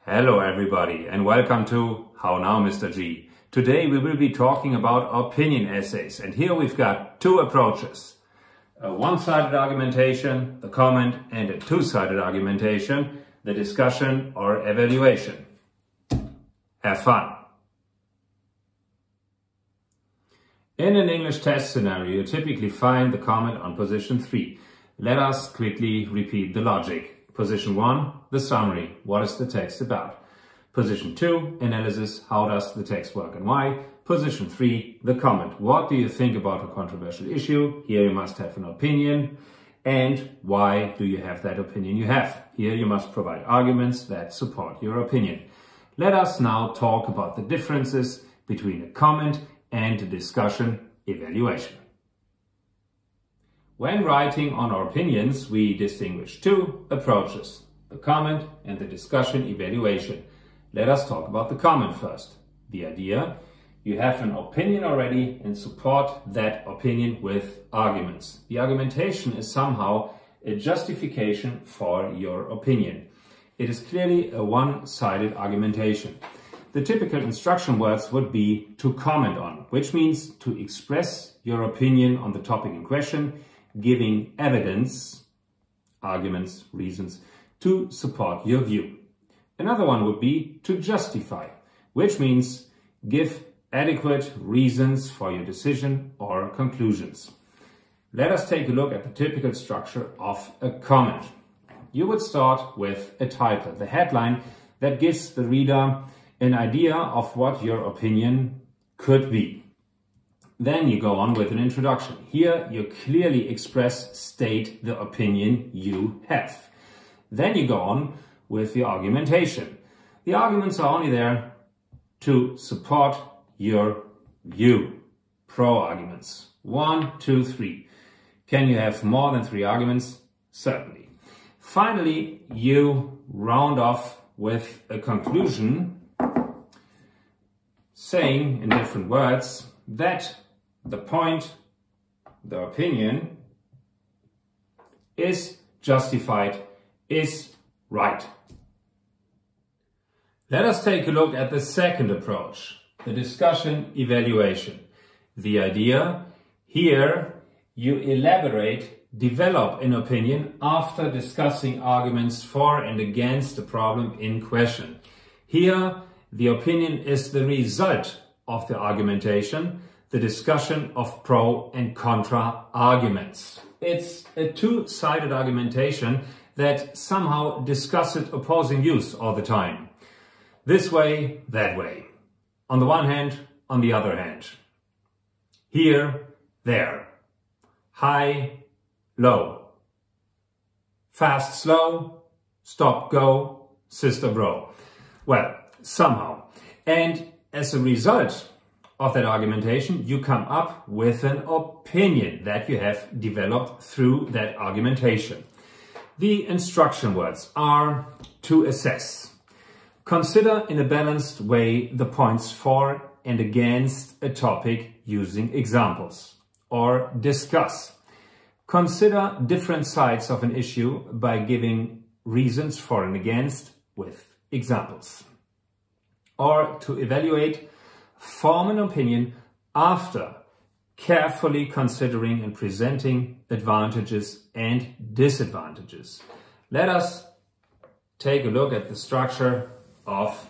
Hello everybody and welcome to How Now Mr. G. Today we will be talking about opinion essays, and here we've got two approaches. A one-sided argumentation, the comment, and a two-sided argumentation, the discussion or evaluation. Have fun! In an English test scenario, you typically find the comment on position 3. Let us quickly repeat the logic. Position 1, the summary. What is the text about? Position 2, analysis. How does the text work and why? Position 3, the comment. What do you think about a controversial issue? Here you must have an opinion. And why do you have that opinion you have? Here you must provide arguments that support your opinion. Let us now talk about the differences between a comment and a discussion evaluation. When writing on our opinions, we distinguish two approaches, the comment and the discussion evaluation. Let us talk about the comment first. The idea: you have an opinion already and support that opinion with arguments. The argumentation is somehow a justification for your opinion. It is clearly a one-sided argumentation. The typical instruction words would be to comment on, which means to express your opinion on the topic in question, giving evidence, arguments, reasons, to support your view. Another one would be to justify, which means give adequate reasons for your decision or conclusions. Let us take a look at the typical structure of a comment. You would start with a title, the headline that gives the reader an idea of what your opinion could be. Then you go on with an introduction. Here you clearly state the opinion you have. Then you go on with the argumentation. The arguments are only there to support your view. Pro arguments. 1, 2, 3. Can you have more than 3 arguments? Certainly. Finally, you round off with a conclusion, saying in different words that the point, the opinion, is justified, is right. Let us take a look at the second approach, the discussion evaluation. The idea: here you elaborate, develop an opinion after discussing arguments for and against the problem in question. Here the opinion is the result of the argumentation, the discussion of pro and contra arguments. It's a two-sided argumentation that somehow discusses opposing views all the time. This way, that way. On the one hand, on the other hand. Here, there. High, low. Fast, slow. Stop, go. Sister, bro. Well, somehow. And as a result of that argumentation, you come up with an opinion that you have developed through that argumentation. The instruction words are to assess. Consider in a balanced way the points for and against a topic using examples. Or discuss. Consider different sides of an issue by giving reasons for and against with examples. Or to evaluate. Form an opinion after carefully considering and presenting advantages and disadvantages. Let us take a look at the structure of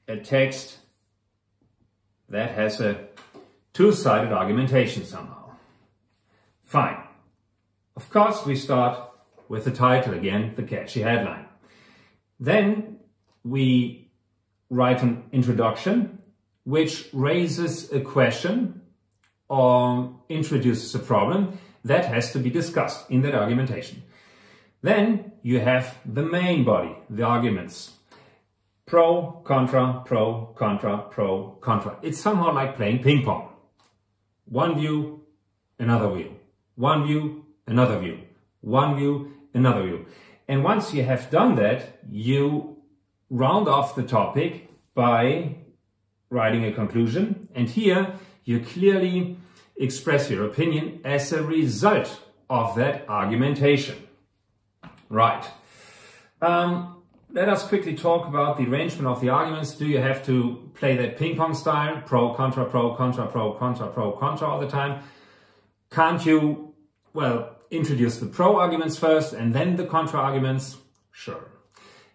a text that has a two-sided argumentation somehow. Fine. Of course, we start with the title again, the catchy headline. Then we write an introduction which raises a question or introduces a problem that has to be discussed in that argumentation. Then you have the main body, the arguments. Pro, contra, pro, contra, pro, contra. It's somehow like playing ping pong. One view, another view. One view, another view. One view, another view. And once you have done that, you round off the topic by writing a conclusion, and here you clearly express your opinion as a result of that argumentation. Right. let us quickly talk about the arrangement of the arguments. Do you have to play that ping pong style? Pro, contra, pro, contra, pro, contra, pro, contra all the time? Can't you, well, introduce the pro arguments first and then the contra arguments? Sure.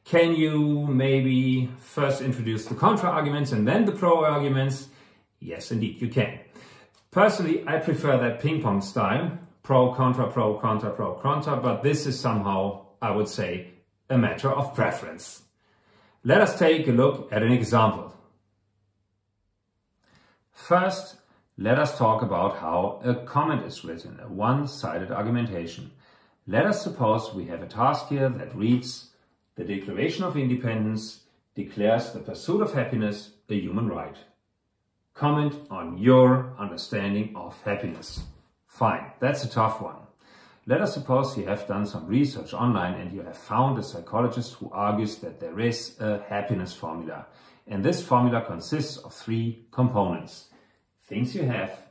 Can you maybe first introduce the contra arguments and then the pro arguments? Yes, indeed, you can. Personally, I prefer that ping pong style. Pro, contra, pro, contra, but this is somehow, I would say, a matter of preference. Let us take a look at an example. First, let us talk about how a comment is written, a one-sided argumentation. Let us suppose we have a task here that reads, the Declaration of Independence declares the pursuit of happiness a human right. Comment on your understanding of happiness. Fine, that's a tough one. Let us suppose you have done some research online and you have found a psychologist who argues that there is a happiness formula. And this formula consists of 3 components. Things you have,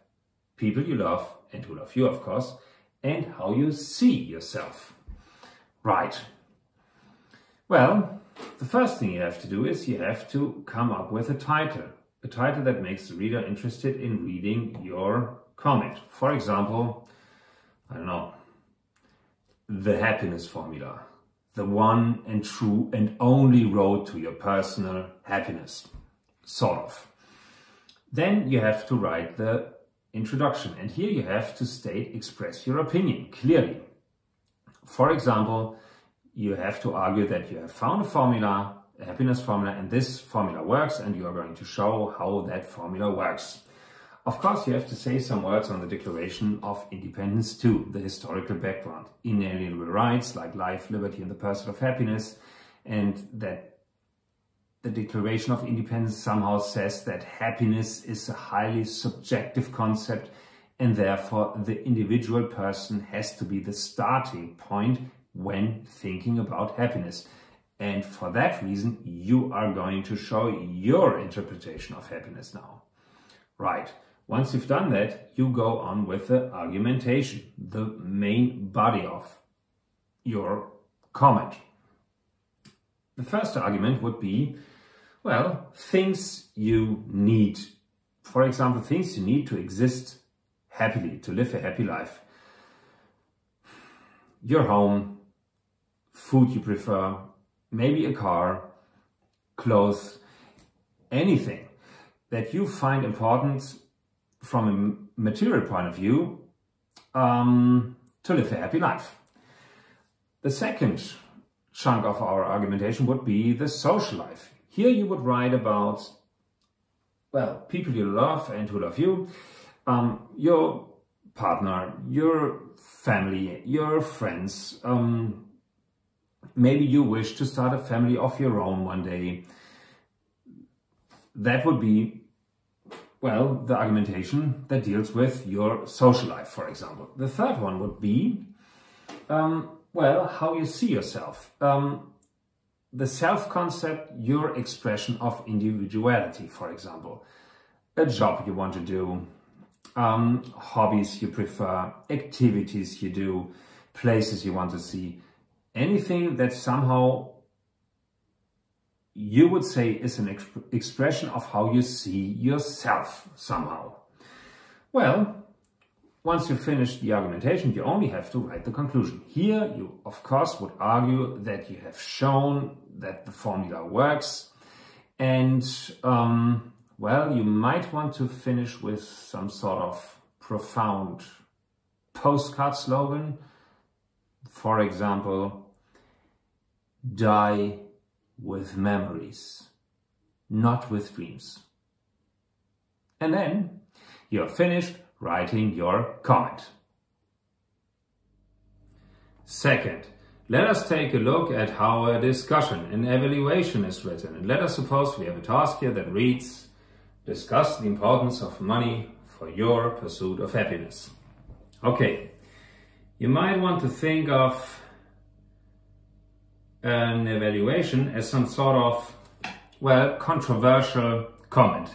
people you love and who love you, of course, and how you see yourself. Right. Well, the first thing you have to do is you have to come up with a title that makes the reader interested in reading your comment. For example, I don't know, the happiness formula, the one and true and only road to your personal happiness, sort of. Then you have to write the introduction, and here you have to express your opinion clearly. For example, you have to argue that you have found a formula, a happiness formula, and this formula works, and you are going to show how that formula works. Of course, you have to say some words on the Declaration of Independence too, the historical background, inalienable rights like life, liberty, and the pursuit of happiness, and that the Declaration of Independence somehow says that happiness is a highly subjective concept, and therefore the individual person has to be the starting point when thinking about happiness. And for that reason, you are going to show your interpretation of happiness now. Right. Once you've done that, you go on with the argumentation, the main body of your comment. The first argument would be, well, things you need. For example, things you need to exist happily, to live a happy life. Your home, food you prefer, maybe a car, clothes, anything that you find important from a material point of view to live a happy life. The second chunk of our argumentation would be the social life. Here you would write about, well, people you love and who love you, your partner, your family, your friends. Maybe you wish to start a family of your own one day. That would be, well, the argumentation that deals with your social life, for example. The third one would be, well, how you see yourself. The self-concept, your expression of individuality, for example. A job you want to do, hobbies you prefer, activities you do, places you want to see. Anything that somehow you would say is an expression of how you see yourself somehow. Well, once you finish the argumentation, you only have to write the conclusion. Here you, of course, would argue that you have shown that the formula works. And, well, you might want to finish with some sort of profound postcard slogan. For example, die with memories, not with dreams. And then you're finished writing your comment. Second, let us take a look at how a discussion, an evaluation is written. And let us suppose we have a task here that reads, discuss the importance of money for your pursuit of happiness. Okay, you might want to think of an evaluation as some sort of, well, controversial comment.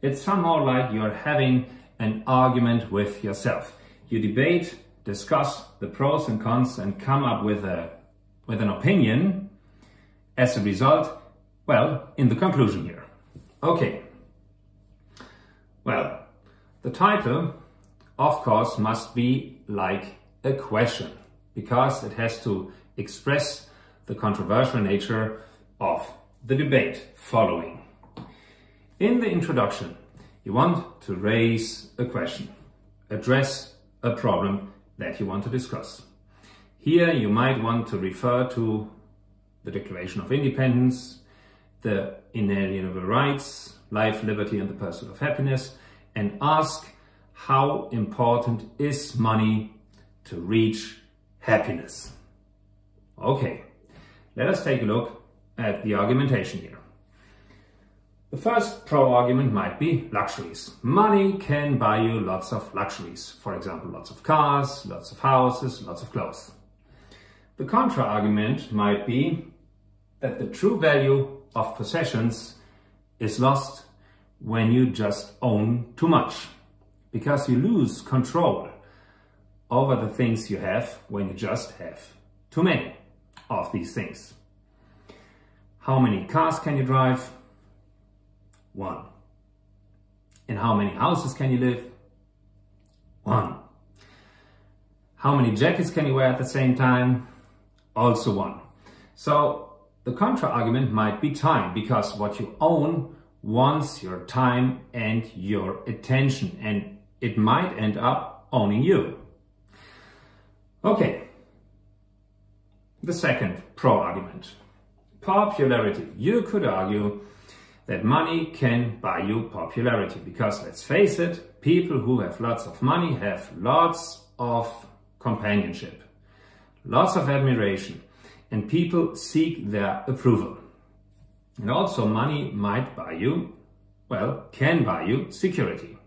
It's somehow like you're having an argument with yourself. You debate, discuss the pros and cons and come up with an opinion, as a result, well, in the conclusion here. Okay. Well, the title, of course, must be like a question, because it has to express the controversial nature of the debate following. In the introduction, you want to raise a question, address a problem that you want to discuss. Here you might want to refer to the Declaration of Independence, the inalienable rights, life, liberty, and the pursuit of happiness, and ask how important is money to reach happiness. Okay, let us take a look at the argumentation here. The first pro-argument might be luxuries. Money can buy you lots of luxuries. For example, lots of cars, lots of houses, lots of clothes. The contra-argument might be that the true value of possessions is lost when you just own too much, because you lose control over the things you have when you just have too many of these things. How many cars can you drive? 1. In how many houses can you live? 1. How many jackets can you wear at the same time? Also 1. So the contra-argument might be time, because what you own wants your time and your attention, and it might end up owning you. Okay. The second pro-argument. Popularity. You could argue that money can buy you popularity, because let's face it, people who have lots of money have lots of companionship, lots of admiration, and people seek their approval. And also money might buy you, well, can buy you security.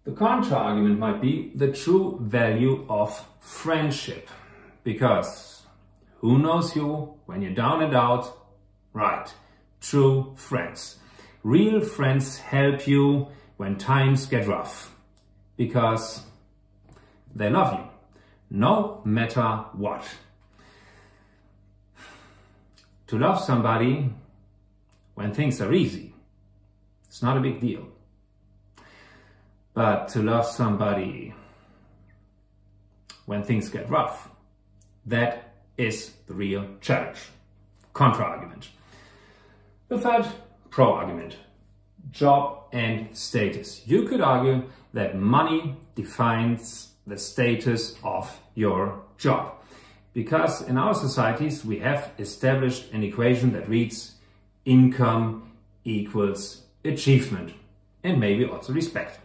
The contra-argument might be the true value of friendship, because who knows you when you're down and out? Right. True friends. Real friends help you when times get rough, because they love you, no matter what. To love somebody when things are easy, it's not a big deal. But to love somebody when things get rough, that is the real challenge. Contra-argument. The third pro-argument, job and status. You could argue that money defines the status of your job, because in our societies we have established an equation that reads income equals achievement, and maybe also respect.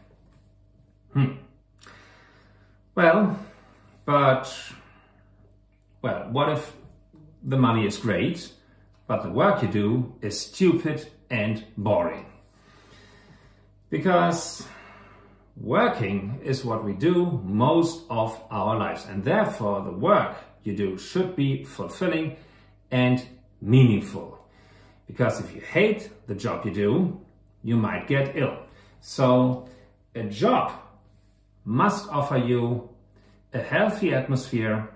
Well, what if the money is great, but the work you do is stupid and boring? Because working is what we do most of our lives, and therefore the work you do should be fulfilling and meaningful. Because if you hate the job you do, you might get ill. So a job must offer you a healthy atmosphere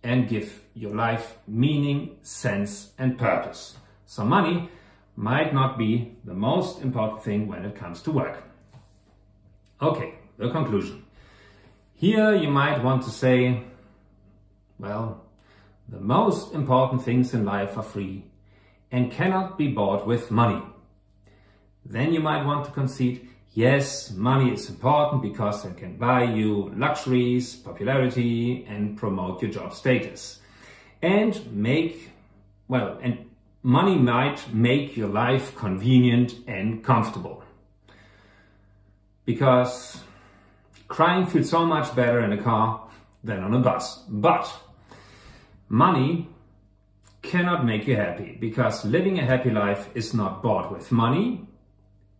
and give your life meaning, sense and purpose. So money might not be the most important thing when it comes to work. Okay, the conclusion. Here you might want to say, well, the most important things in life are free and cannot be bought with money. Then you might want to concede, yes, money is important because it can buy you luxuries, popularity, and promote your job status. And money might make your life convenient and comfortable. Because crying feels so much better in a car than on a bus. But money cannot make you happy, because living a happy life is not bought with money,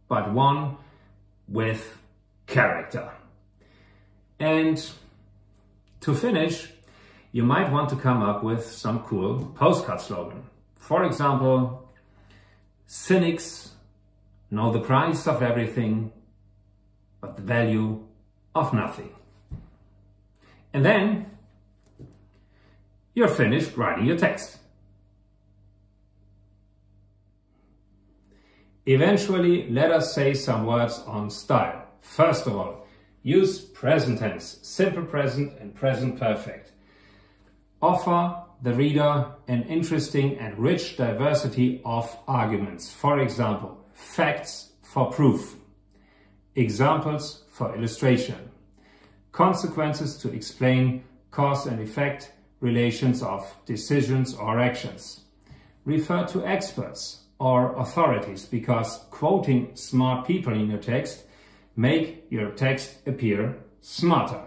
but one with character. And to finish, you might want to come up with some cool postcard slogan. For example, cynics know the price of everything, but the value of nothing. And then you're finished writing your text. Eventually, let us say some words on style. First of all, use present tense, simple present and present perfect. Offer the reader an interesting and rich diversity of arguments. For example, facts for proof, examples for illustration, consequences to explain cause and effect, relations of decisions or actions. Refer to experts or authorities, because quoting smart people in your text make your text appear smarter.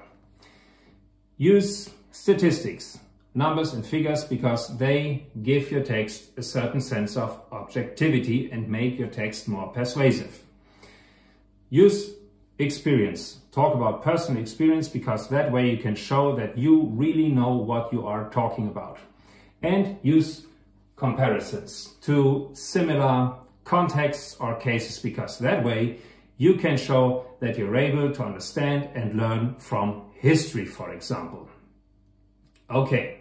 Use statistics, numbers and figures, because they give your text a certain sense of objectivity and make your text more persuasive. Use experience. Talk about personal experience, because that way you can show that you really know what you are talking about. And use comparisons to similar contexts or cases, because that way you can show that you're able to understand and learn from history, for example. Okay.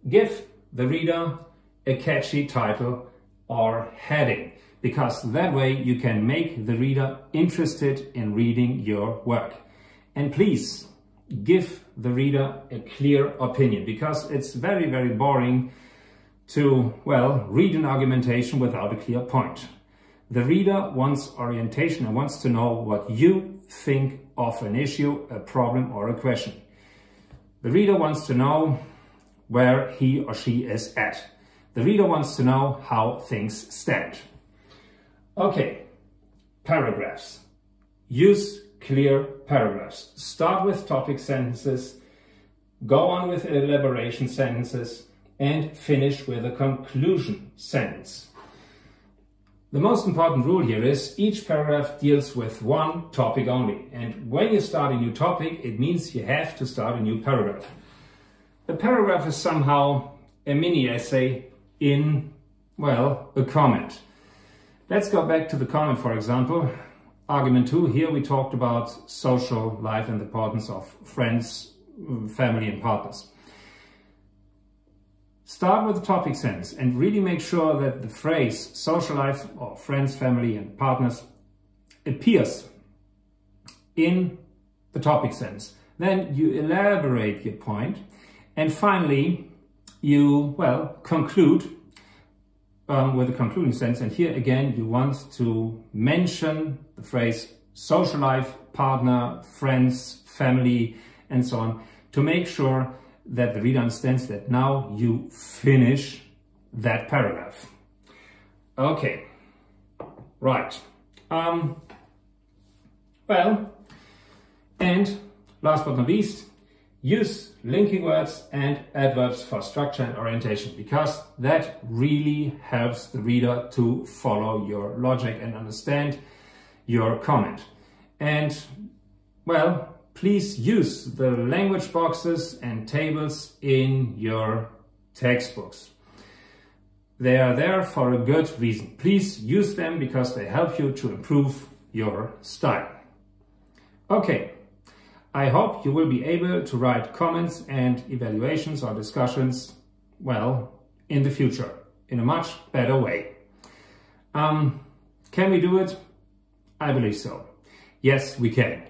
Give the reader a catchy title or heading, because that way you can make the reader interested in reading your work. And please give the reader a clear opinion, because it's very, very boring to, well, read an argumentation without a clear point. The reader wants orientation and wants to know what you think of an issue, a problem or a question. The reader wants to know where he or she is at. The reader wants to know how things stand. Okay, paragraphs. Use clear paragraphs. Start with topic sentences, go on with elaboration sentences, and finish with a conclusion sentence. The most important rule here is each paragraph deals with one topic only. And when you start a new topic, it means you have to start a new paragraph. A paragraph is somehow a mini essay in, well, a comment. Let's go back to the comment, for example. Argument 2, here we talked about social life and the importance of friends, family and partners. Start with the topic sentence and really make sure that the phrase social life or friends, family and partners appears in the topic sentence. Then you elaborate your point, and finally you, well, conclude with a concluding sentence. And here again you want to mention the phrase social life, partner, friends, family and so on, to make sure that the reader understands that now you finish that paragraph. Okay, right. Well, and last but not least, use linking words and adverbs for structure and orientation, because that really helps the reader to follow your logic and understand your comment. And, well, please use the language boxes and tables in your textbooks. They are there for a good reason. Please use them because they help you to improve your style. Okay, I hope you will be able to write comments and evaluations or discussions, well, in the future, in a much better way. Can we do it? I believe so. Yes, we can.